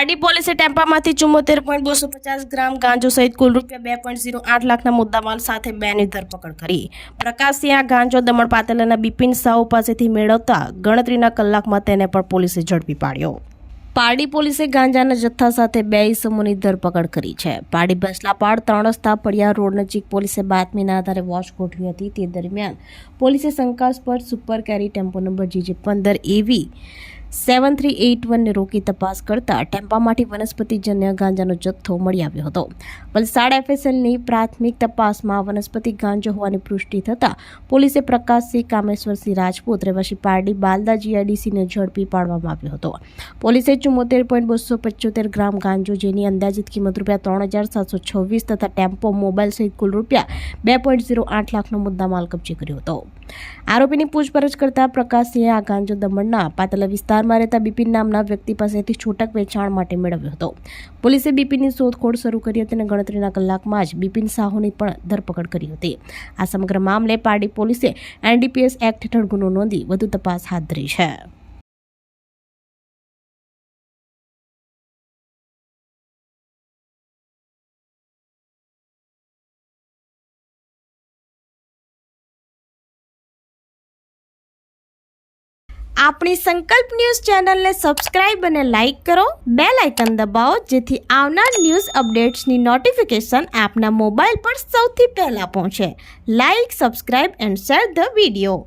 પારડી પોલીસે ટેમ્પામાંથી 74.250 ગ્રામ ગાંજો સહિત કુલ ₹2.08 લાખના મુદ્દામાલ સાથે બેની ધરપકડ કરી। પ્રકાશસિંહ આ ગાંજો દમણ પાતેલાના બિપિન સાહુ પાસેથી મેળવતા ગણતરીના કલાકમાં તેને પણ પોલીસે ઝડપી પાડ્યો। પારડી પોલીસે ગાંજાના જથ્થા સાથે 2 ઇસમોની ધરપકડ કરી છે। પારડી બસલાપાડ 3 રસ્તા પડિયા રોડ નજીક પોલીસે બાતમીના આધારે વોચ ગોઠવી હતી। તે દરમિયાન પોલીસે શંકાસ્પદ સુપર કેરી ટેમ્પો નંબર GJ15AV 7381 ને રોકી તપાસ કરતા ટેમ્પામાંથી વનસ્પતિજન્ય ગાંજાનો જથ્થો મળી આવ્યો હતો। વલસાડ FSLની પ્રાથમિક તપાસમાં વનસ્પતિ ગાંજો હોવાની પુષ્ટિ થતાં પોલીસે પ્રકાશસિંહ કામેશ્વરસિંહ રાજપૂત રહેવાસી પારડી બાલદા GIDCને ઝડપી પાડવામાં આવ્યો હતો। પોલીસે 74.275 ગ્રામ ગાંજો જેની અંદાજિત કિંમત ₹3,726 તથા ટેમ્પો મોબાઈલ સહિત કુલ ₹2.08 લાખનો મુદ્દામાલ કબજે કર્યો હતો। આરોપીની પૂછપરછ કરતા પ્રકાશસિંહે આ ગાંજો દમણના પાતલા વિસ્તારમાં રહેતા બિપિન નામના વ્યક્તિ પાસેથી છૂટક વેચાણ માટે મેળવ્યો હતો। પોલીસે બિપિનની શોધખોળ શરૂ કરી હતી અને ગણતરીના કલાકમાં જ બિપિન સાહુની પણ ધરપકડ કરી હતી। આ સમગ્ર મામલે પારડી પોલીસે NDPS એક્ટ હેઠળ ગુનો નોંધી વધુ તપાસ હાથ ધરી છે। આપણી સંકલ્પ ન્યૂઝ ચેનલને સબસ્ક્રાઇબ અને લાઇક કરો, બેલ આઇકન દબાવો જેથી આવનાર ન્યૂઝ અપડેટ્સની નોટિફિકેશન આપના મોબાઈલ પર સૌથી પહેલા પહોંચે। Like, subscribe and share the video.